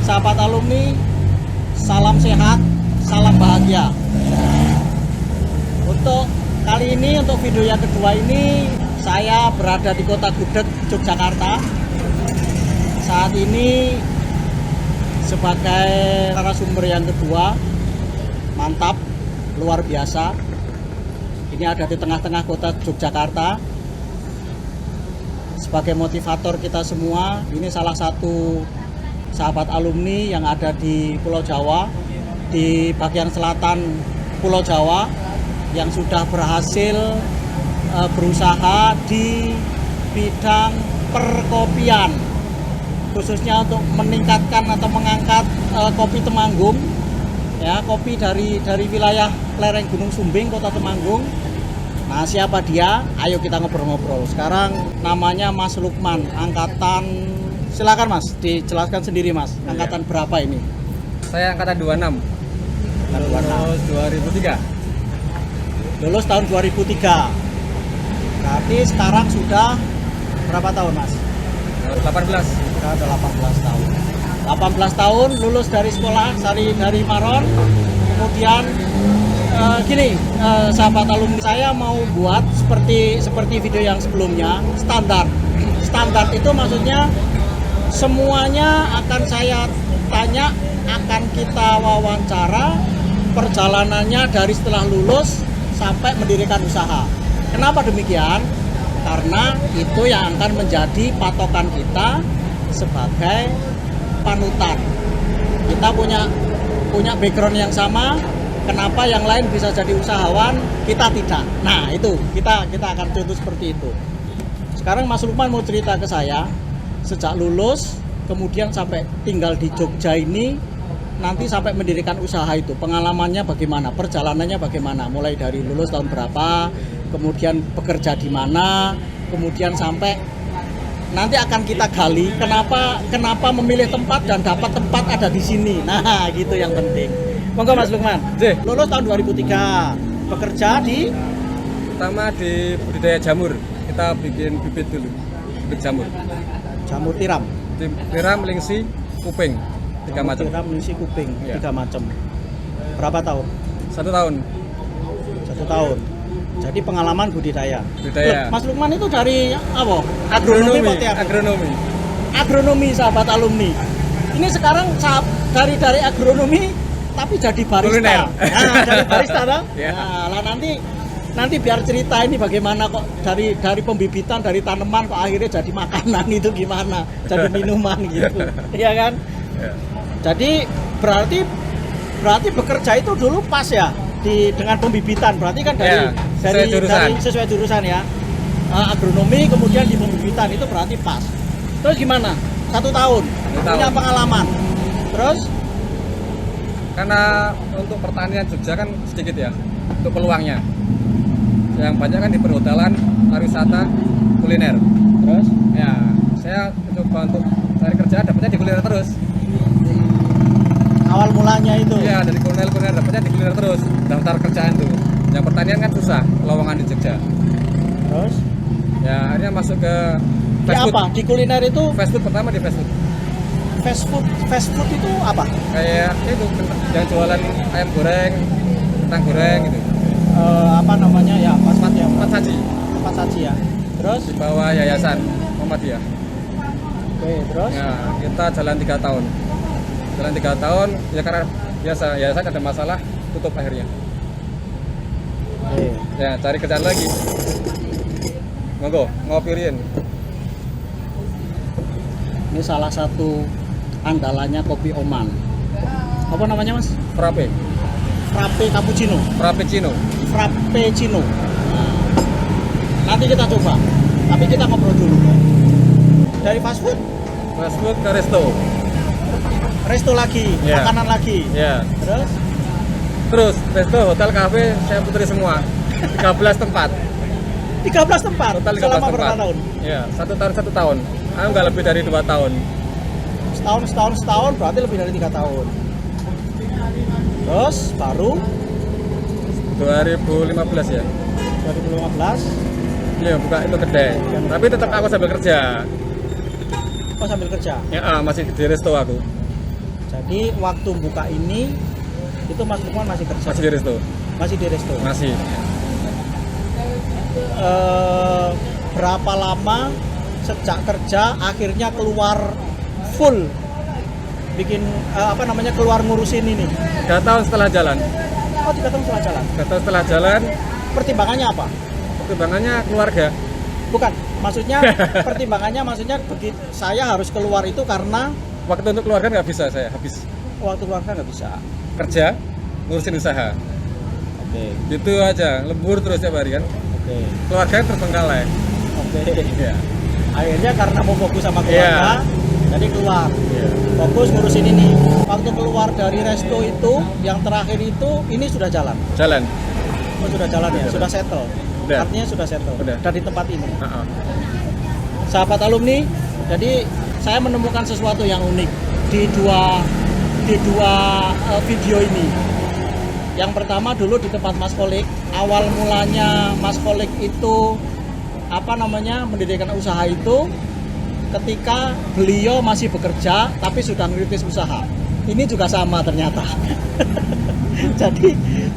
sahabat alumni, salam sehat, salam bahagia. Untuk kali ini, untuk video yang kedua ini, saya berada di Kota Gudeg, Yogyakarta. Saat ini sebagai narasumber yang kedua, mantap, luar biasa. Ini ada di tengah-tengah kota Yogyakarta. Sebagai motivator kita semua, ini salah satu sahabat alumni yang ada di Pulau Jawa, di bagian selatan Pulau Jawa, yang sudah berhasil berusaha di bidang perkopian, khususnya untuk meningkatkan atau mengangkat kopi Temanggung, ya, kopi dari wilayah lereng Gunung Sumbing, Kota Temanggung. Nah, siapa dia? Ayo kita ngobrol-ngobrol. Sekarang namanya Mas Lukman, angkatan, silakan Mas, dijelaskan sendiri Mas, angkatan berapa ini? Saya angkatan 26. Lulus 2003. Lulus tahun 2003. Berarti sekarang sudah berapa tahun Mas? 18. Sudah ada 18 tahun. 18 tahun lulus dari sekolah, dari Maron. Kemudian gini, sahabat alumni, saya mau buat seperti video yang sebelumnya, standar itu maksudnya semuanya akan saya tanya, akan kita wawancara perjalanannya dari setelah lulus sampai mendirikan usaha. Kenapa demikian? Karena itu yang akan menjadi patokan kita sebagai panutan. Kita punya background yang sama. Kenapa yang lain bisa jadi usahawan, kita tidak? Nah, itu kita akan contoh seperti itu. Sekarang Mas Lukman mau cerita ke saya, sejak lulus kemudian sampai tinggal di Jogja ini, nanti sampai mendirikan usaha itu, pengalamannya bagaimana, perjalanannya bagaimana, mulai dari lulus tahun berapa, kemudian bekerja di mana, kemudian sampai nanti akan kita gali kenapa memilih tempat dan dapat tempat ada di sini. Nah, gitu yang penting. Monggo Mas Lukman. Lulus tahun 2003. Bekerja di Pertama di budidaya jamur. Kita bikin bibit dulu. Bibit jamur. Jamur tiram. Tiram, lingsi, kuping. 3 macam. Tiram, lingsi, kuping. Ya. 3 macam. Berapa tahun? 1 tahun. 1 tahun. Jadi pengalaman budidaya. Budidaya. Mas Lukman itu dari apa? Agronomi. Agronomi, sahabat alumni. Ini sekarang dari agronomi tapi jadi barista. Kuliner. Nah, jadi barista toh? Ya. Nah, lah nanti biar cerita ini bagaimana kok dari pembibitan, dari tanaman kok akhirnya jadi makanan itu gimana? Jadi minuman gitu. Iya kan? Ya. Jadi berarti bekerja itu dulu pas ya dengan pembibitan. Berarti kan dari sesuai jurusan ya. Agronomi kemudian di pembibitan itu berarti pas. Terus gimana? 1 tahun. Punya pengalaman. Terus karena untuk pertanian Jogja kan sedikit ya untuk peluangnya. Yang banyak kan di perhotelan, pariwisata, kuliner. Terus ya saya coba untuk cari kerja, dapatnya di kuliner terus. Awal mulanya itu. Iya, dari kuliner dapatnya di kuliner terus. Daftar kerjaan tuh. Yang pertanian kan susah, lowongan di Jogja. Terus ya akhirnya masuk ke di fast food. apa? Di kuliner itu Fast food pertama di fast food. Fast food itu apa? Kayak itu yang jualan ayam goreng, kentang goreng gitu. Apa namanya ya? Tempat saji. Tempat saji ya. Terus Di bawah Yayasan Muhammadiyah. oke, terus Ya, kita jalan 3 tahun. Jalan 3 tahun ya karena biasa yayasan ada masalah, tutup akhirnya. oke. Ya, cari kerjaan lagi. Monggo, ngopi riyen. Ini salah satu andalannya kopi Oman. Apa namanya Mas? Frappe. Frappe cappuccino. Frappuccino. Frappuccino. Nah, nanti kita coba. Tapi kita ngobrol dulu. Dari fast food, Fast food ke resto lagi, Ya. makanan lagi. Ya. Terus Resto, hotel, kafe saya putri semua. 13 tempat. 13 tempat. Total 13 Selama tempat. berapa tahun? Ya, 1 tahun. Nggak lebih dari 2 tahun. Setahun berarti lebih dari 3 tahun. Terus baru 2015 ya. 2015 Iya, buka itu kedai. Tapi tetap aku sambil kerja. kok sambil kerja? Ya, masih di resto aku. Jadi waktu buka ini itu Mas Lukman masih kerja? Masih di resto. Masih di resto? Masih. Berapa lama sejak kerja akhirnya keluar full bikin keluar ngurusin ini? 3 tahun setelah jalan. Oh, 3 tahun setelah jalan. 3 tahun setelah jalan. Pertimbangannya apa? Pertimbangannya keluarga. Bukan, maksudnya pertimbangannya maksudnya begitu saya harus keluar itu karena Waktu untuk keluarga nggak bisa saya habis. waktu keluarga nggak bisa. Kerja, ngurusin usaha. Oke. Gitu aja, lembur terus tiap hari kan. Oke. Keluarga terbengkalai. Oke. Iya. Akhirnya karena mau fokus sama keluarga, jadi keluar. Iya. Fokus ngurusin ini. Waktu keluar dari resto itu, yang terakhir itu, ini sudah jalan. Jalan. Oh, sudah jalan ya, Sudah. sudah settle. Udah. Artinya sudah settle. Udah. Dan di tempat ini. Heeh. Sahabat alumni, jadi saya menemukan sesuatu yang unik di dua video ini. Yang pertama dulu di tempat Mas Kolik, awal mulanya Mas Kolik itu mendirikan usaha itu ketika beliau masih bekerja tapi sudah merintis usaha. Ini juga sama ternyata.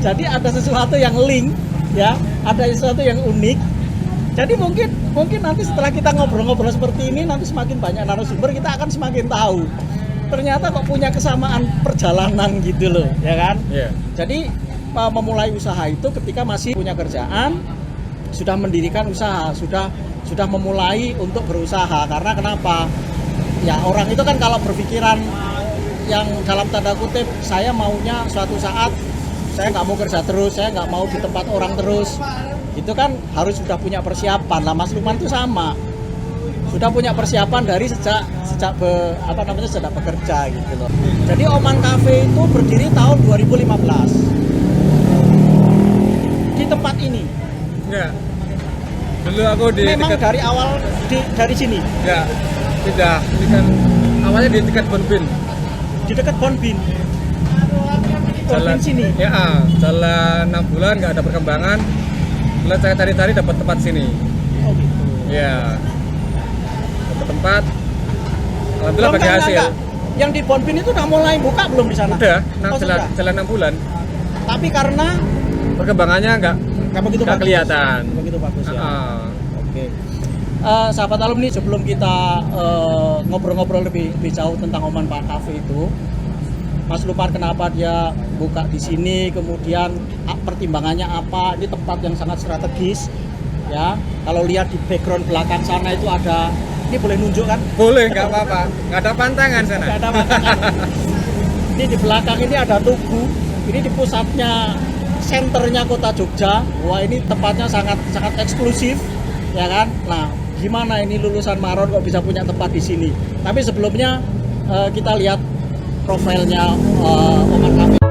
jadi ada sesuatu yang link ya, ada sesuatu yang unik. Jadi mungkin nanti setelah kita ngobrol-ngobrol seperti ini, nanti semakin banyak narasumber kita akan semakin tahu. Ternyata kok punya kesamaan perjalanan gitu loh, ya kan? Iya. Jadi memulai usaha itu ketika masih punya kerjaan, sudah mendirikan usaha, sudah memulai untuk berusaha. Karena kenapa? Ya orang itu kan kalau berpikiran yang dalam tanda kutip, saya maunya suatu saat saya nggak mau kerja terus, saya nggak mau di tempat orang terus. Itu kan harus sudah punya persiapan. Lah Mas Lukman itu sama, sudah punya persiapan dari sejak bekerja gitu loh. Jadi Oman Cafe itu berdiri tahun 2015 di tempat ini. Enggak. Dulu aku di Memang dekat, dari awal dari sini enggak. Tidak. Ini kan awalnya di dekat Bonbin. di dekat Bonbin. Bonbin sini. Ya, jalan 6 bulan nggak ada perkembangan. Mulai saya cari-cari dapat tempat sini. Oh gitu. Ya. Dapat tempat. Alhamdulillah Belum, bagi hasil. enggak. Yang di Bonbin itu udah mulai buka belum di sana? Udah, Oh, sudah. jalan 6 bulan. Tapi karena Perkembangannya nggak begitu bagus. kelihatan. Nggak begitu bagus ya. Oke. Sahabat alumni, sebelum kita ngobrol-ngobrol lebih jauh tentang Oman Cafe itu, Mas Lukman kenapa dia buka di sini, kemudian pertimbangannya apa? Ini tempat yang sangat strategis, ya. Kalau lihat di background belakang sana itu ada, ini boleh nunjuk kan? Boleh, nggak apa-apa. Nggak ada pantangan sana. Nggak ada pantangan. Ini di belakang ini ada Tugu. Ini di pusatnya, senternya kota Jogja. Wah, ini tempatnya sangat eksklusif, ya kan? Nah, gimana ini lulusan Maron kok bisa punya tempat di sini? Tapi sebelumnya kita lihat profilnya Oman Cafe.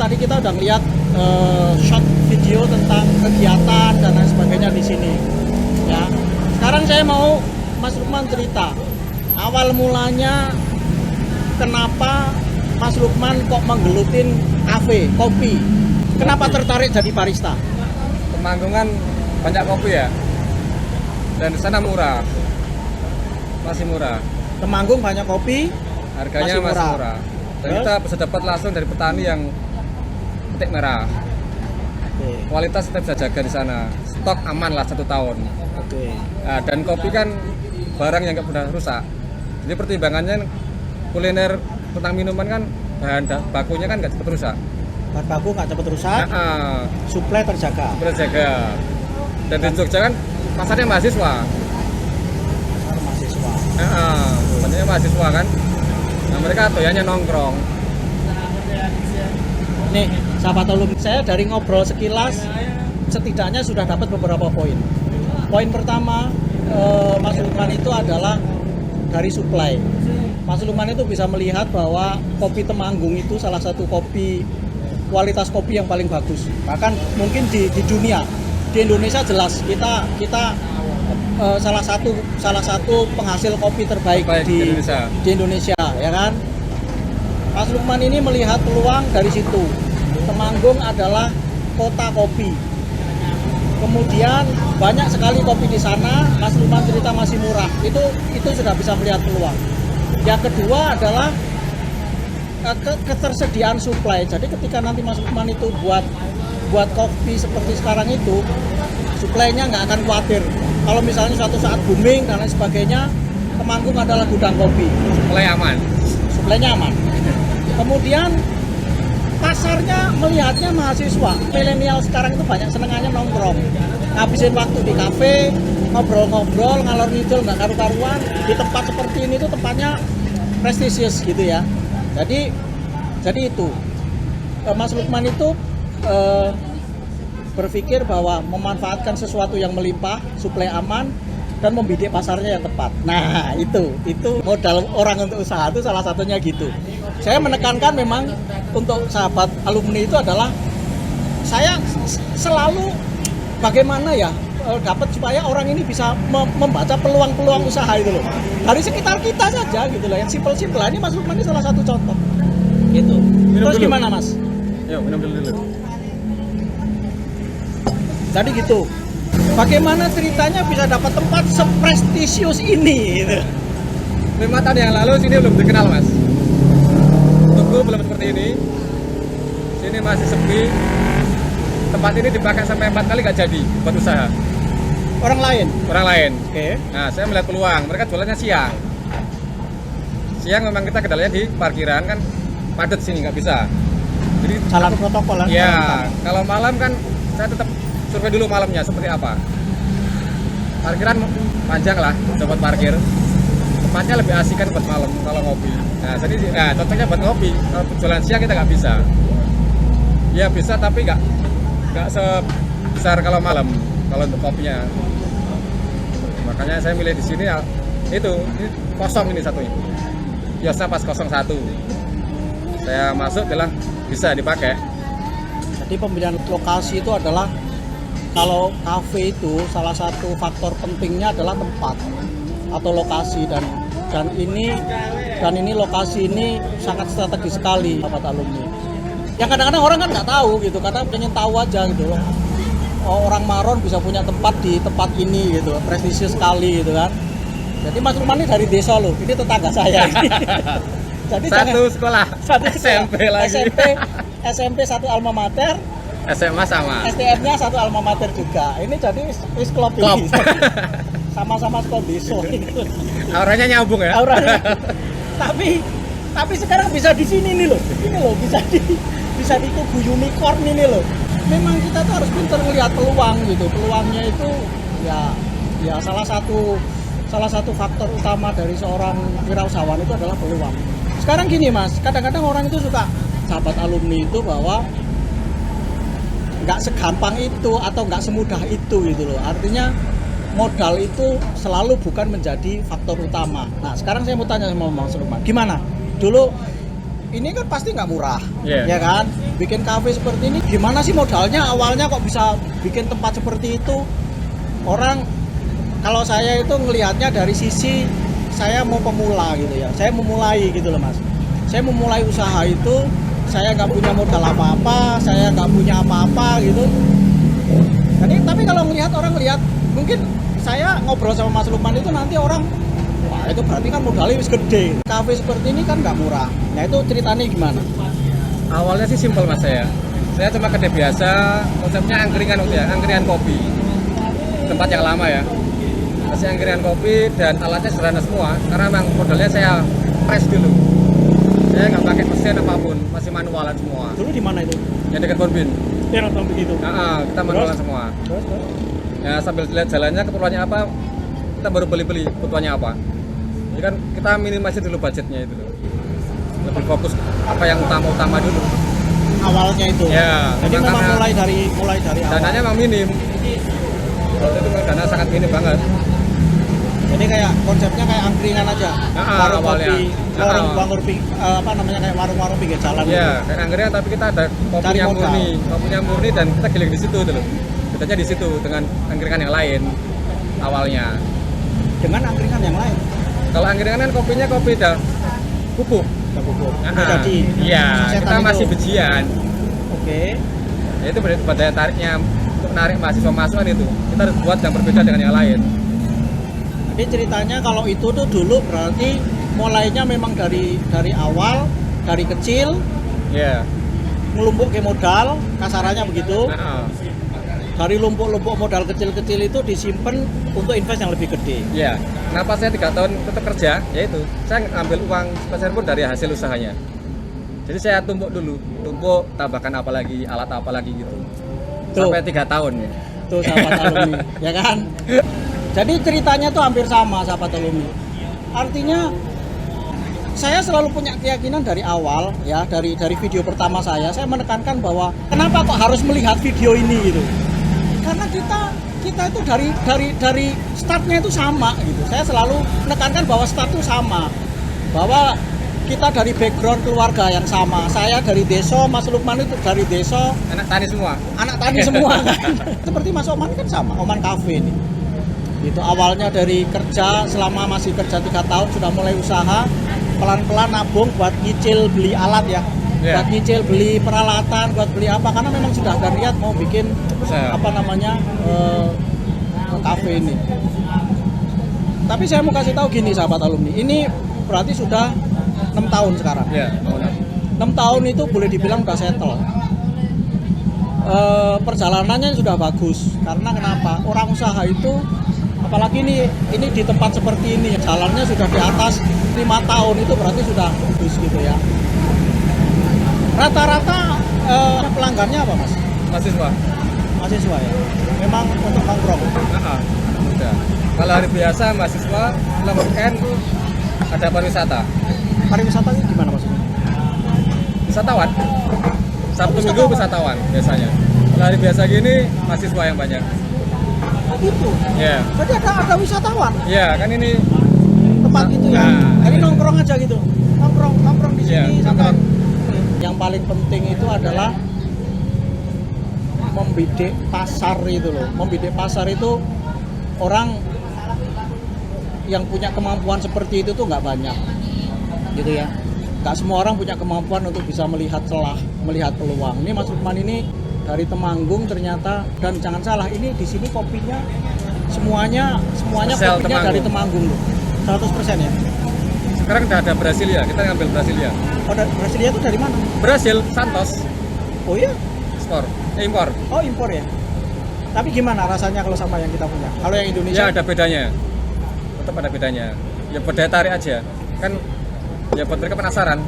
Tadi kita udah ngeliat short video tentang kegiatan dan lain sebagainya di sini. Ya, sekarang saya mau Mas Lukman cerita awal mulanya kenapa Mas Lukman kok menggelutin kafe kopi. Kenapa tertarik jadi barista? Temanggungan banyak kopi ya, dan di sana murah, masih murah. Temanggung banyak kopi, Harganya masih murah. Dan kita bisa dapat langsung dari petani yang petik merah. Oke. Kualitas kita bisa jaga di sana. Stok aman lah 1 tahun. Oke. Nah, dan kopi kan barang yang nggak mudah rusak. Jadi pertimbangannya kuliner tentang minuman kan bahan bakunya kan nggak cepat rusak. Bahan baku nggak cepat rusak, suplai terjaga. Berjaga. Dan di Jogja kan pasarnya mahasiswa. Pasar mahasiswa. Pasarnya mahasiswa kan. Nah, mereka doyannya nongkrong. Nih, sahabat alumni, saya dari ngobrol sekilas setidaknya sudah dapat beberapa poin. Poin pertama, Mas Lukman itu adalah dari suplai. Mas Lukman itu bisa melihat bahwa kopi Temanggung itu salah satu kopi kualitas kopi yang paling bagus. Bahkan mungkin di dunia, di Indonesia jelas kita salah satu penghasil kopi terbaik di Indonesia, ya kan? Mas Lukman ini melihat peluang dari situ. Temanggung adalah kota kopi. Kemudian banyak sekali kopi di sana. Mas Lukman cerita masih murah. Itu sudah bisa melihat peluang. Yang kedua adalah ketersediaan suplai. Jadi ketika nanti Mas Lukman itu buat kopi seperti sekarang itu, suplainya nggak akan khawatir. Kalau misalnya suatu saat booming dan lain sebagainya, Temanggung adalah gudang kopi. Suplainya aman. Kemudian pasarnya melihatnya mahasiswa milenial sekarang itu banyak senengannya nongkrong, ngabisin waktu di kafe, ngobrol-ngobrol, ngalor ngidul nggak karu-karuan. Di tempat seperti ini tuh tempatnya prestisius gitu ya. Jadi itu Mas Lukman itu berpikir bahwa memanfaatkan sesuatu yang melimpah, suplai aman, dan membidik pasarnya yang tepat. Nah itu modal orang untuk usaha itu salah satunya gitu. Saya menekankan memang untuk sahabat alumni itu adalah saya selalu bagaimana ya dapat supaya orang ini bisa membaca peluang-peluang usaha itu loh. Dari sekitar kita saja gitu loh, yang simpel-simpel. Ini Mas Lukman ini salah satu contoh. Gitu. Terus dulu. Gimana Mas? Yuk, minum dulu. Jadi gitu. Bagaimana ceritanya bisa dapat tempat seprestisius ini? Gitu. 5 tahun yang lalu sini belum dikenal Mas. Tunggu belum seperti ini. Sini masih sepi. Tempat ini dipakai sampai 4 kali nggak jadi buat usaha. Orang lain. Oke. Nah, saya melihat peluang. Mereka jualannya siang. Siang memang kita kendalanya di parkiran kan padat sini nggak bisa. Jadi salah protokol lah. Ya, kalau malam kan saya tetap survei dulu malamnya seperti apa. Parkiran panjang lah, buat parkir. Tempatnya lebih asik kan buat malam kalau ngopi. Nah, jadi contohnya buat ngopi. Kalau jualan siang kita nggak bisa. Ya bisa tapi nggak sebesar kalau malam kalau untuk kopinya. Makanya saya milih di sini ini kosong ini satunya. Biasa pas 01. Saya masuk bilang bisa dipakai. Jadi pemilihan lokasi itu adalah kalau kafe itu salah satu faktor pentingnya adalah tempat atau lokasi dan ini lokasi ini sangat strategis sekali sahabat alumni. Yang kadang-kadang orang kan nggak tahu gitu, karena pengen tahu aja gitu loh. Orang Maron bisa punya tempat di tempat ini gitu, prestisius sekali gitu kan. Jadi Mas Lukman ini dari desa loh, ini tetangga saya. Jadi satu sekolah, SMP lagi. SMP satu alma mater, SMA sama. STM-nya satu alma mater juga. Ini jadi wis klub ini. Sama-sama sekolah desa gitu. Auranya nyambung ya. Tapi sekarang bisa di sini nih loh. Ini loh bisa di tubuh unicorn ini loh. Memang kita tuh harus pintar melihat peluang gitu. Peluangnya itu ya salah satu faktor utama dari seorang wirausahawan itu adalah peluang. Sekarang gini Mas, kadang-kadang orang itu suka sahabat alumni itu bahwa nggak segampang itu atau nggak semudah itu gitu loh. Artinya modal itu selalu bukan menjadi faktor utama. Nah sekarang saya mau tanya sama Mas Lukman, gimana? Dulu ini kan pasti nggak murah, ya kan? Bikin kafe seperti ini, gimana sih modalnya? Awalnya kok bisa bikin tempat seperti itu? Orang kalau saya itu ngelihatnya dari sisi saya mau pemula gitu ya. Saya memulai gitu loh Mas. Saya memulai usaha itu, saya nggak punya modal apa-apa, saya nggak punya apa-apa gitu. Tapi kalau orang lihat, mungkin saya ngobrol sama Mas Lukman itu nanti orang, wah itu berarti kan modalnya wis gede. Kafe seperti ini kan nggak murah. Nah itu ceritanya gimana? Awalnya sih simpel Mas saya. Saya cuma kedai biasa, konsepnya angkringan kopi. Tempat yang lama ya. Masih angkringan kopi dan alatnya sederhana semua. Karena memang modalnya saya press dulu. Saya nggak pakai mesin apapun, masih manualan semua. Dulu di mana itu? Yang dekat Bonbin. Ya nonton begitu. Kita manualan semua. Terus. Ya sambil lihat jalannya keperluannya apa, kita baru beli kebutuhannya apa. Jadi kan kita minimasi dulu budgetnya itu. Lebih fokus apa yang utama dulu. Awalnya itu. Ya. Jadi memang mulai dari awal. Dananya memang minim. Waktu itu dana sangat minim banget. Jadi kayak konsepnya kayak angkringan aja. Warung awalnya. kopi, apa namanya kayak warung-warung pinggir jalan. Iya, kayak angkringan tapi kita ada Cari modal. kopinya murni dan kita giling di situ dulu. Bedanya di situ dengan angkringan yang lain awalnya. Dengan angkringan yang lain. Kalau angkringan kan kopinya kopi dah bubuk. Udah bubuk. Jadi, iya, kita masih bijian. Oke. Ya, itu buat daya tariknya untuk narik mahasiswa masuk kan itu. Kita harus buat yang berbeda dengan yang lain. Jadi ceritanya kalau itu tuh dulu berarti mulainya memang dari awal, dari kecil, Iya. ngelumpuk ke modal, kasarannya begitu. Nah, Dari lumpuk-lumpuk modal kecil-kecil itu disimpan untuk invest yang lebih gede. iya. Kenapa saya 3 tahun tetap kerja? Yaitu saya ngambil uang sepeser pun dari hasil usahanya. Jadi saya tumpuk dulu, tambahkan apa lagi, alat apa lagi gitu. Tuh. Sampai 3 tahun. Tuh sahabat alumni, ya kan? Jadi ceritanya tuh hampir sama sahabat alumni. Artinya saya selalu punya keyakinan dari awal ya, dari video pertama saya menekankan bahwa kenapa kok harus melihat video ini gitu. Karena kita itu dari startnya itu sama gitu. Saya selalu menekankan bahwa start itu sama. Bahwa kita dari background keluarga yang sama. Saya dari desa, Mas Lukman itu dari desa. Anak tani semua. Anak tani semua kan. Seperti Mas Oman kan sama, Oman Cafe ini. Itu awalnya dari kerja, selama masih kerja 3 tahun sudah mulai usaha, pelan-pelan nabung buat nyicil beli alat ya. Yeah. Buat nyicil beli peralatan, buat beli apa, karena memang sudah ada niat mau bikin kafe ini. Tapi saya mau kasih tahu gini sahabat alumni, ini berarti sudah 6 tahun sekarang. Iya, 6 tahun itu boleh dibilang udah settle. Perjalanannya sudah bagus, karena kenapa? Orang usaha itu, apalagi ini di tempat seperti ini, jalannya sudah di atas 5 tahun, itu berarti sudah bagus gitu ya. Rata-rata pelanggannya apa mas? Mahasiswa ya? Memang untuk nongkrong? Udah. Kalau hari biasa mahasiswa, kalau weekend ada pariwisata. Pariwisata itu gimana maksudnya? Wisatawan. Sabtu Minggu wisatawan biasanya. Kalau hari biasa gini mahasiswa yang banyak. Oh gitu? Iya. Jadi ada wisatawan? Iya, kan ini Tempat itu ya? Jadi nongkrong aja gitu? Nongkrong di sini sampai. Yang paling penting itu adalah membidik pasar itu loh. Membidik pasar itu orang yang punya kemampuan seperti itu tuh nggak banyak, gitu ya. Nggak semua orang punya kemampuan untuk bisa melihat celah, melihat peluang. Ini Mas Lukman ini dari Temanggung ternyata, dan jangan salah, ini di sini kopinya semuanya kopinya Temanggung. Dari Temanggung loh, 100% ya. Sekarang udah ada Brasilia, kita ngambil Brasilia. Oh, Brasilia itu dari mana? Brasil, Santos. Oh iya? Impor. Oh impor ya. Tapi gimana rasanya kalau sama yang kita punya? Kalau yang Indonesia? Ya ada bedanya. Tetap ada bedanya. Ya buat daya tarik aja. Kan ya buat mereka penasaran.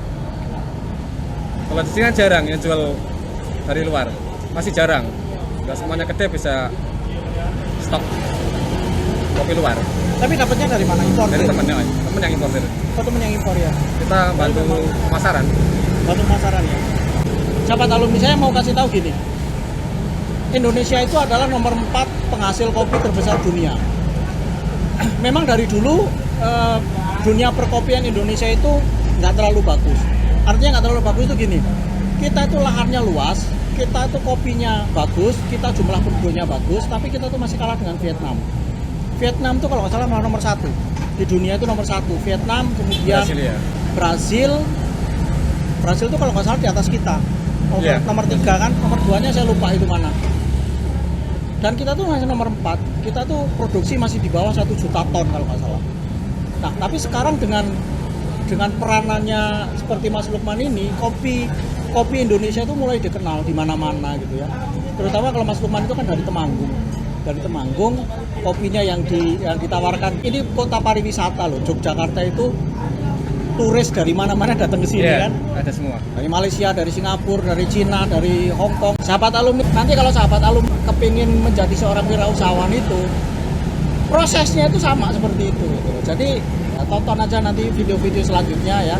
Kalau di sini kan jarang yang jual dari luar. Masih jarang. Enggak semuanya kedai bisa stok kopi luar. Tapi dapatnya dari mana? Impor? Dari temen yang importer. Oh, temen yang impor ya? Kita bantu pemasaran. Bantu pemasaran ya? Sahabat alumni, saya mau kasih tahu gini. Indonesia itu adalah nomor 4 penghasil kopi terbesar dunia. Memang dari dulu dunia perkopian Indonesia itu nggak terlalu bagus. Artinya nggak terlalu bagus itu gini. Kita itu lahannya luas, kita itu kopinya bagus, kita jumlah penduduknya bagus, tapi kita tuh masih kalah dengan Vietnam. Vietnam tuh kalau nggak salah malah nomor 1 di dunia, itu nomor 1 Vietnam, kemudian Brasil tuh kalau nggak salah di atas kita. Nomor 3 kan, nomor 2-nya saya lupa itu mana. Dan kita tuh masih nomor 4, kita tuh produksi masih di bawah 1 juta ton kalau nggak salah. Nah tapi sekarang dengan peranannya seperti Mas Lukman ini, kopi Indonesia itu mulai dikenal di mana-mana gitu ya. Terutama kalau Mas Lukman itu kan dari Temanggung, kopinya yang ditawarkan, ini kota pariwisata loh, Yogyakarta itu turis dari mana-mana datang ke sini kan. Ada semua. Dari Malaysia, dari Singapura, dari Cina, dari Hong Kong. Sahabat alumni, nanti kalau sahabat alumni kepingin menjadi seorang wirausahawan itu, prosesnya itu sama seperti itu. Gitu. Jadi ya, tonton aja nanti video-video selanjutnya ya.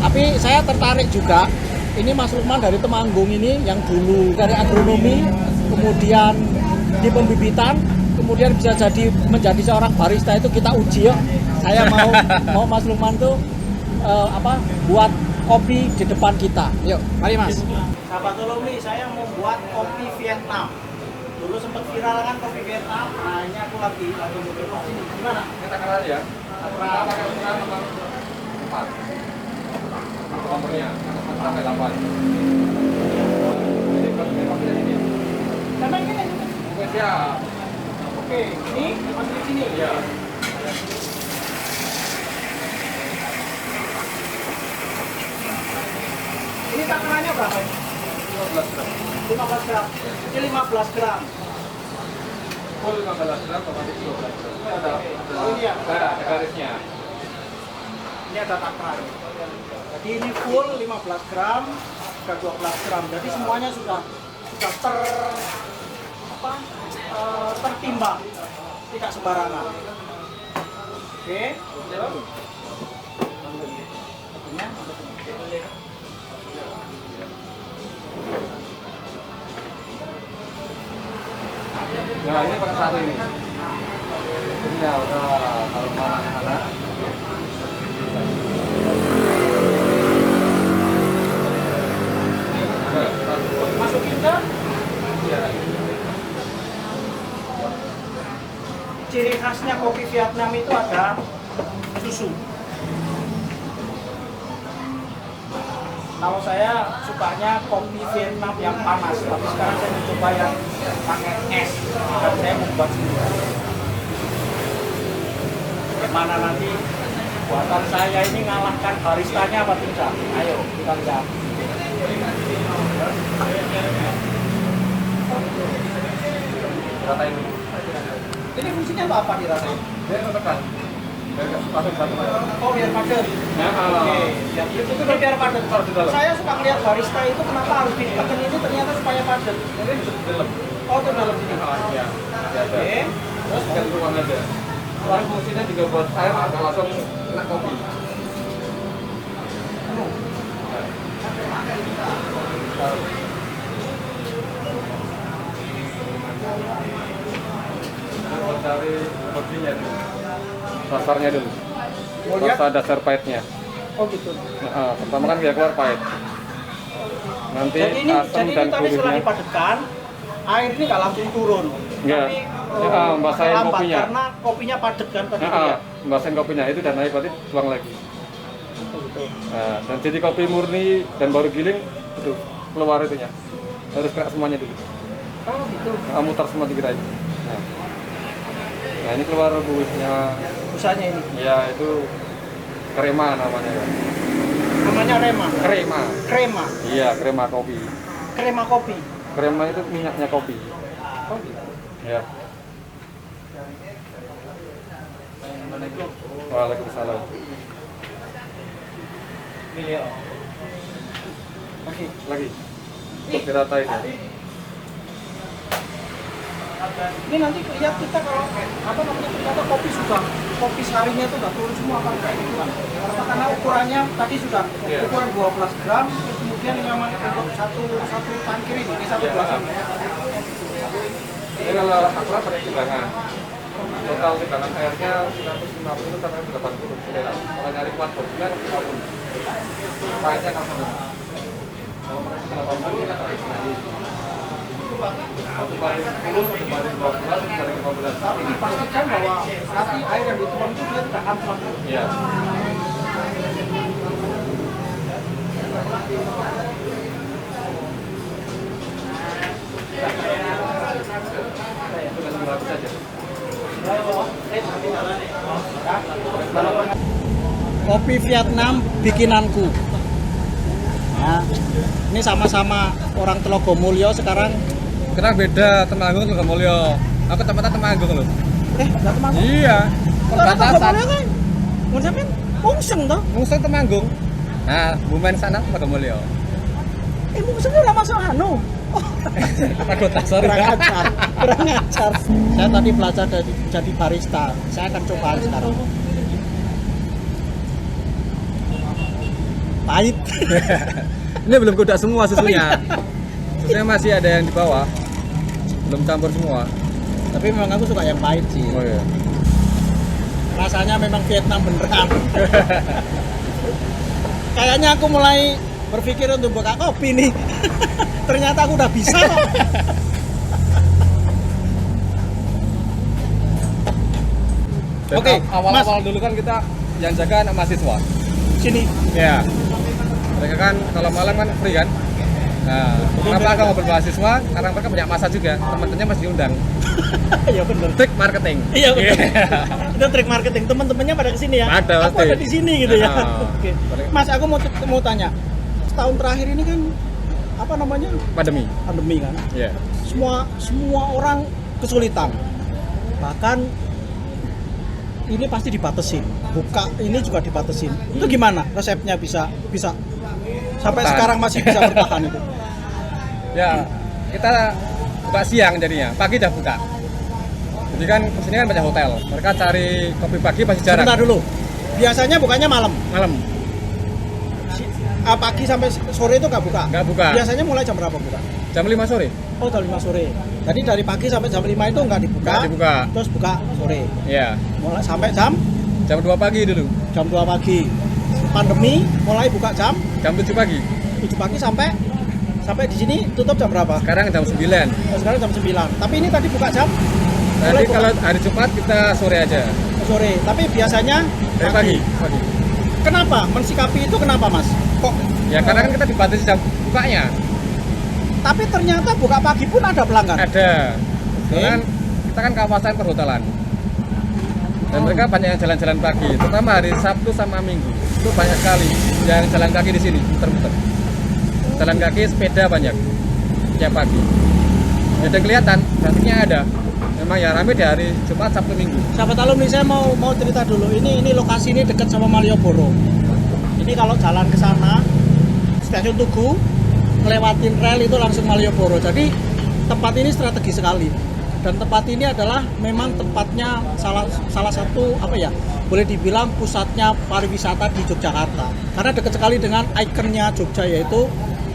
Tapi saya tertarik juga, ini Mas Lukman dari Temanggung ini, yang dulu dari agronomi, kemudian di pembibitan, kemudian bisa menjadi seorang barista itu kita uji yuk. Saya mau Mas Lukman tuh buat kopi di depan kita. Yuk, mari Mas. Sahabat Tolong saya mau buat kopi Vietnam. Dulu sempat viral kan kopi Vietnam. Nah, ini aku lagi mau sini. Gimana? Kita kenal ya. Nomor 4. Nomornya sampai 8. Ini kopinya ini. Sampai ini. Oke, siap. Oke, ini masih di sini. Iya. Ini takarannya berapa? 15 gram. 15 gram. Ini 15 gram. Full 15 gram, otomatis 12 gram. Oh, iya. Ada garisnya. Ini ada takaran. Jadi ini full 15 gram, ke 12 gram. Jadi semuanya sudah tertimbang, tidak sembarangan. Oke. Nah, ini pakai satu ini. Ini ya udah kalau mana. Masukin ke Iya. ciri khasnya kopi Vietnam itu ada susu. Kalau saya sukanya kopi Vietnam yang panas, tapi sekarang saya mencoba yang pakai es dan saya membuat sendiri. Bagaimana nanti buatan saya ini ngalahkan baristanya apa tidak? Ayo kita lihat. Ratain dulu. Ini fungsinya apa dirasain? Dia tekan. Pasang satu. Oh biar padat. Ya, Oke, itu biar padat. Di dalam. Saya suka melihat barista itu kenapa harus ditekan ini ternyata supaya padat. Ini di dalam. Oh itu dalam sini. Iya. Oke. Terus tinggal tuang aja. Terus fungsinya juga buat air atau langsung kena kopi. Buat cari kopinya dulu. Dasarnya dulu. Mau lihat? Rasa dasar pahitnya. Oh gitu. Nah, pertama kan biar keluar pahit. Nanti Jadi ini asam dan tadi setelah gurihnya. dipadatkan, air ini nggak langsung turun. Iya. Tapi Basahin lambat kopinya. karena kopinya padat kan tadi ya. Basahin kopinya itu dan naik berarti tuang lagi. Oh, gitu. Nah, dan jadi kopi murni dan baru giling itu keluar itunya. Harus kena semuanya dulu. Oh gitu. Mutar semua dikit aja. Nah, ini keluar buihnya. Busanya ini. Ya itu krema namanya ya. Namanya rema. Krema. Krema. Iya, krema kopi. Krema kopi. Krema itu minyaknya kopi. Oh gitu. Ya. Waalaikumsalam. Iya. Oke. Lagi. Untuk diratain ya. Ini nanti lihat kita kalau ternyata kopi sarinya itu udah turun semua apa enggak ini kan? Karena ukurannya tadi sudah ukuran 12 gram, kemudian memang untuk satu tangkir ini satu gelas ini. Ini kalau akurat pakai timbangan. Total timbangan airnya 150 sampai 80 selera. Kalau nyari kuat kopinya 50. Pahitnya kan sama. Kalau pakai 80 kan harus lagi. Satu banding 10, satu banding 12, satu banding 15. Tapi dipastikan bahwa nanti air yang dituang itu dia tidak antrok. Iya. Itu kan 100 saja. Kopi Vietnam bikinanku. Nah, ini sama-sama orang Telogomulyo sekarang. Kita beda Temanggung ke Mulyo. Aku tempatnya Temanggung loh. Nggak teman. Iya. Perbatasan. Mau sampai Mungseng toh? Mungseng Temanggung. Nah, Bumen sana ke Mulyo. Mungseng udah masuk anu. Takut sorry. Kurang ajar. Saya tadi belajar jadi barista. Saya akan coba sekarang. Pahit. Ini belum kuda semua susunya. Susunya masih ada yang di bawah. Belum campur semua. Tapi memang aku suka yang pahit sih. Oh iya. Rasanya memang Vietnam beneran. Kayaknya aku mulai berpikir untuk buka kopi nih. Ternyata aku udah bisa kok. Oke, awal-awal dulu kan kita yang jaga anak mahasiswa. Sini. Ya. Mereka kan kalau malam kan free kan. Nah, kenapa aku ngobrol mahasiswa? Karena mereka punya masa juga, teman-temannya masih diundang. Iya bener. Trik marketing. Iya bener. Itu trik marketing. Teman-temannya pada kesini ya. Ada, aku ada di sini gitu ya. Oh. Oke. Mas, aku mau tanya. Setahun terakhir ini kan apa namanya? Pandemi kan. Iya. Semua orang kesulitan. Bahkan ini pasti dibatasin. Buka ini juga dibatasin. Itu gimana resepnya bisa sampai Bertahan. sekarang masih bisa bertahan itu? Ya, kita buka siang jadinya, pagi udah buka. Jadi kan kesini kan banyak hotel, mereka cari kopi pagi pasti jarang. Sebentar dulu. Biasanya bukanya malam. Malam, Pagi sampai sore itu nggak buka? nggak buka. Biasanya mulai jam berapa buka? Jam 5 sore. Oh, jam 5 sore. Jadi dari pagi sampai jam 5 itu nggak dibuka. Nggak dibuka. Terus buka sore. Iya. Mulai sampai jam 2 pagi dulu. jam 2 pagi. Pandemi mulai buka jam Jam 7 pagi. 7 pagi sampai di sini tutup jam berapa? Sekarang jam 9. Oh, sekarang jam 9. Tapi ini tadi buka jam Tadi buka kalau hari Jumat kita sore aja. sore. Tapi biasanya Dari pagi. Kenapa? Mensikapi itu kenapa, Mas? Kok Ya karena kan kita dibatasi jam bukanya. tapi ternyata buka pagi pun ada pelanggan. Ada. Karena kan kita kan kawasan perhotelan. Dan mereka banyak yang jalan-jalan pagi, terutama hari Sabtu sama Minggu. Itu banyak sekali yang jalan kaki di sini, muter-muter. Jalan kaki, sepeda banyak tiap pagi. Jadi kelihatan, trafiknya ada. Memang ya rame di hari Jumat, Sabtu, Minggu. Sahabat alumni, saya mau cerita dulu. Ini lokasi ini dekat sama Malioboro. Ini kalau jalan ke sana, stasiun Tugu, ngelewatin rel itu langsung Malioboro. Jadi tempat ini strategis sekali. Dan tempat ini adalah memang tempatnya salah satu apa ya, boleh dibilang pusatnya pariwisata di Yogyakarta. Karena dekat sekali dengan ikonnya Jogja, yaitu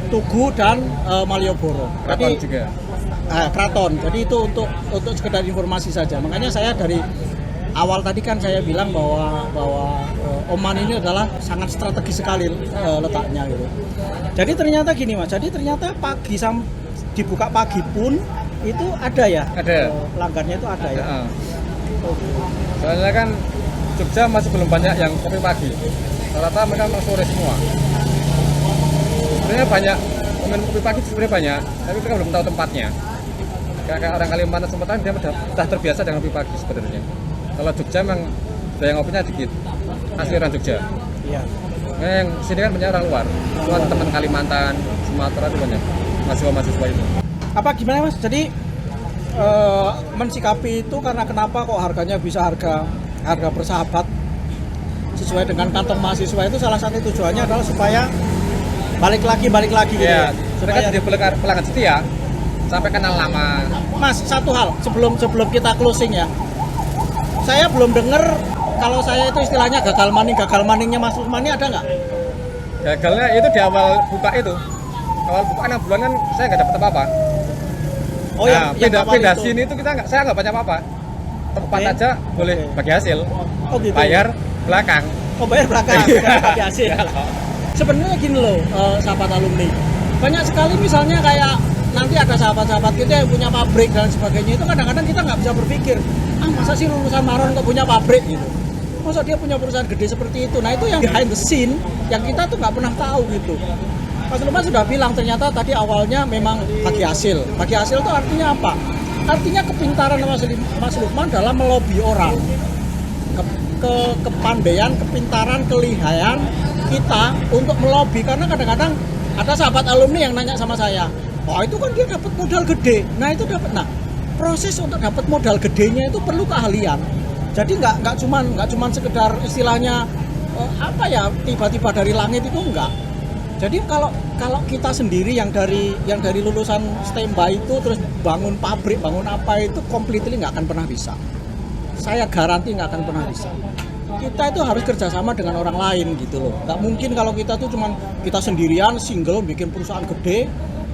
Tugu dan Malioboro. Keraton juga. Keraton. Jadi itu untuk sekedar informasi saja. Makanya saya dari awal tadi kan saya bilang bahwa Oman ini adalah sangat strategis sekali letaknya gitu. Jadi ternyata gini, Mas. Jadi ternyata dibuka pagi pun itu ada ya? Ada. Pelanggannya itu ada ya? Soalnya kan Jogja masih belum banyak yang kopi pagi. Rata-rata mereka memang sore semua. Sebenarnya banyak peminum kopi pagi sebenarnya banyak, tapi mereka belum tahu tempatnya. Kayak orang Kalimantan Selatan dia sudah terbiasa dengan kopi pagi sebenarnya. Kalau Jogja memang daya ngopinya dikit. Asli orang Jogja. Iya. Nah, yang sini kan banyak orang luar. Cuma teman Kalimantan, Sumatera itu banyak. Mahasiswa itu. Apa gimana, Mas? Jadi mensikapi itu karena kenapa kok harganya bisa harga bersahabat sesuai dengan kantong mahasiswa, itu salah satu tujuannya adalah supaya balik lagi gitu Ya, ya. mereka jadi pelanggan setia sampai kenal lama. Mas, satu hal sebelum kita closing ya, saya belum dengar kalau saya itu istilahnya gagal maningnya Mas Lukman ini ada nggak? Gagalnya itu di awal buka itu. Awal buka 6 bulan kan saya nggak dapat apa-apa. Oh nah, yang awal beda itu. sini itu saya nggak banyak apa-apa. Tempat Oke. aja boleh bagi hasil. Oh gitu. Bayar belakang. Oh, bayar belakang, bukan bagi hasil. Ya. Sebenarnya gini loh, sahabat alumni. Banyak sekali misalnya kayak nanti ada sahabat-sahabat kita yang punya pabrik dan sebagainya, itu kadang-kadang kita nggak bisa berpikir, masa sih lulusan Maron kok punya pabrik gitu. Masa dia punya perusahaan gede seperti itu. Nah, itu yang behind the scene yang kita tuh nggak pernah tahu gitu. Mas Lukman sudah bilang ternyata tadi awalnya memang bagi hasil. Bagi hasil itu artinya apa? Artinya kepintaran Mas Lukman dalam melobi orang. Kepandaian, kepintaran, kelihayan kita untuk melobi, karena kadang-kadang ada sahabat alumni yang nanya sama saya, "Oh, itu kan dia dapat modal gede." Nah, itu dapat. Nah, proses untuk dapat modal gedenya itu perlu keahlian. Jadi nggak cuman sekedar istilahnya apa ya, tiba-tiba dari langit itu enggak. Jadi kalau kita sendiri yang dari lulusan STEMBA itu terus bangun pabrik, bangun apa itu completely nggak akan pernah bisa. Saya garansi nggak akan pernah bisa. Kita itu harus kerjasama dengan orang lain gitu loh. Nggak mungkin kalau kita tuh cuman kita sendirian single bikin perusahaan gede,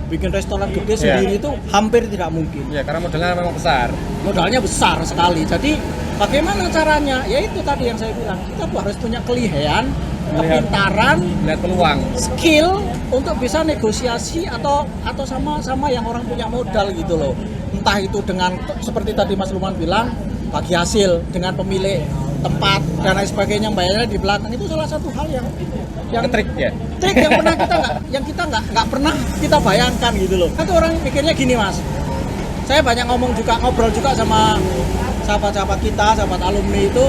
bikin restoran gede Iya. sendiri itu hampir tidak mungkin. Ya karena modalnya memang besar. Modalnya besar sekali. Jadi bagaimana caranya? Ya itu tadi yang saya bilang, kita tuh harus punya kelihayan, kepintaran, Lihat peluang. skill untuk bisa negosiasi atau sama yang orang punya modal gitu loh. Entah itu dengan seperti tadi Mas Luman bilang bagi hasil dengan pemilik tempat dan lain sebagainya, bayarnya di belakang, itu salah satu hal yang Trik ya. trik yang kita nggak pernah kita bayangkan gitu loh. Nanti orang pikirnya gini Mas, saya banyak ngobrol juga sama sahabat-sahabat kita, sahabat alumni itu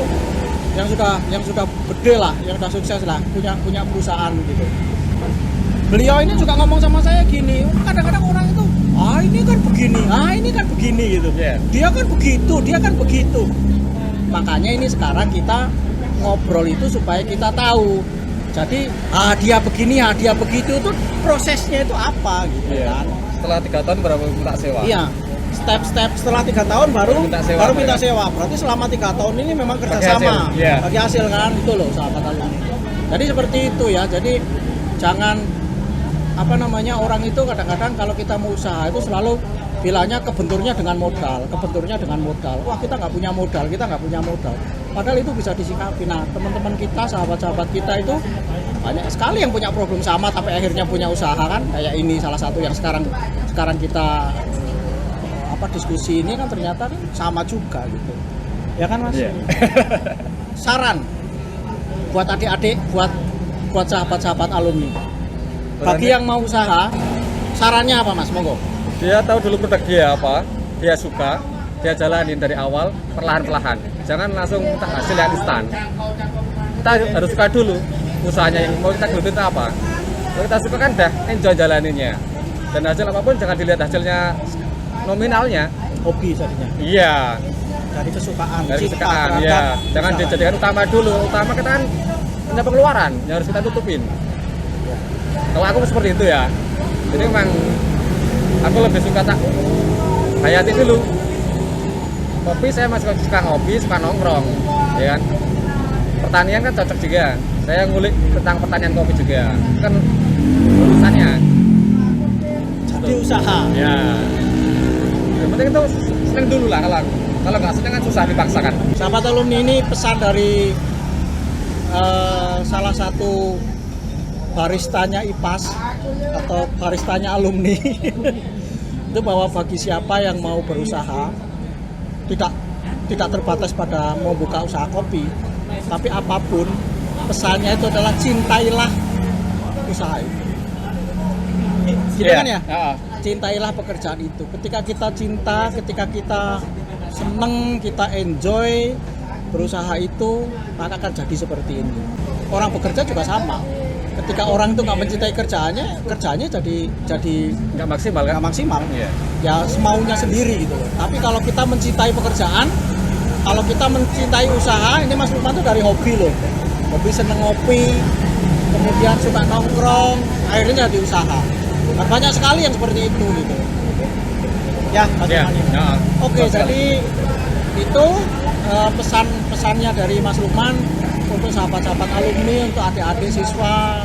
yang sudah gede lah, yang sudah sukses lah, punya perusahaan gitu. Beliau ini juga ngomong sama saya gini, kadang-kadang orang itu ini kan begini gitu. Yeah. Dia kan begitu. Makanya ini sekarang kita ngobrol itu supaya kita tahu. Jadi dia begini, dia begitu, itu prosesnya itu apa gitu kan. Setelah 3 tahun baru minta sewa. Iya, step-step setelah 3 tahun baru minta sewa. Berarti selama 3 tahun ini memang kerjasama bagi hasil kan, itu loh sahabat alumni. Jadi seperti itu ya. Jadi jangan orang itu kadang-kadang kalau kita mau usaha itu selalu bilangnya kebenturnya dengan modal. Wah, kita nggak punya modal. Padahal itu bisa disikapi. Nah, teman-teman kita, sahabat-sahabat kita itu banyak sekali yang punya problem sama tapi akhirnya punya usaha kan. Kayak ini salah satu yang sekarang kita diskusi ini kan ternyata kan sama juga gitu. Ya kan Mas? Yeah. Saran buat adik-adik, buat sahabat-sahabat alumni. Bagi yang mau usaha, sarannya apa Mas? Monggo. Dia tahu dulu produk dia apa, dia suka, dia jalanin dari awal perlahan-lahan. Jangan langsung minta hasil yang instan. Kita harus suka dulu usahanya yang mau kita geluti itu apa. Kalau kita suka kan dah enjoy jalaninnya. Dan hasil apapun jangan dilihat hasilnya nominalnya. Hobi jadinya. Iya. Dari kesukaan. Ya. Jangan dijadikan utama dulu. Utama kita kan punya pengeluaran yang harus kita tutupin. Kalau aku seperti itu ya. Jadi memang aku lebih suka hayati dulu. Kopi saya masih suka ngopi, suka nongkrong, ya kan. Pertanian kan cocok juga. Saya ngulik tentang pertanian kopi juga. Kan urusannya. Jadi usaha. Ya. Yang penting itu seneng dulu lah kalau nggak seneng kan susah dipaksakan. Sahabat alumni, ini pesan dari salah satu baristanya IPAS atau baristanya alumni itu bahwa bagi siapa yang mau berusaha tidak terbatas pada mau buka usaha kopi, tapi apapun pesannya itu adalah cintailah usaha itu. Gitu kan ya? Cintailah pekerjaan itu. Ketika kita cinta, ketika kita seneng, kita enjoy berusaha itu, maka akan jadi seperti ini. Orang bekerja juga sama. Ketika orang itu nggak mencintai kerjaannya jadi nggak maksimal kan? Nggak maksimal. Yeah. Ya semaunya sendiri gitu loh. Tapi kalau kita mencintai pekerjaan, kalau kita mencintai usaha, ini Mas Lukman tuh dari hobi loh. Hobi seneng ngopi, kemudian suka nongkrong, akhirnya jadi usaha. Nah, banyak sekali yang seperti itu gitu. Ya, Mas Lukman. Yeah. Oke, jadi itu pesannya dari Mas Lukman untuk sahabat-sahabat alumni, untuk adik-adik siswa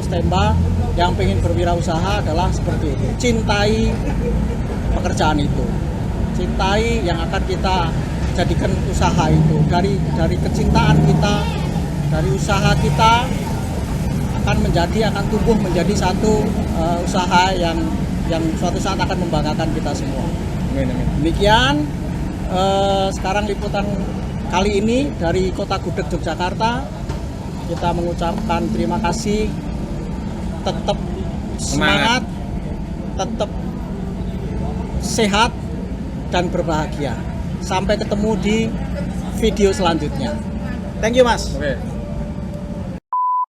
STEMBA yang pengen berwirausaha adalah seperti itu. Cintai pekerjaan itu. Cintai yang akan kita jadikan usaha itu. Dari kecintaan kita, dari usaha kita akan tumbuh menjadi satu usaha yang suatu saat akan membanggakan kita semua. Amin. Demikian sekarang liputan kali ini dari Kota Gudeg Yogyakarta. Kita mengucapkan terima kasih, tetap semangat, tetap sehat dan berbahagia. Sampai ketemu di video selanjutnya. Thank you Mas. Oke.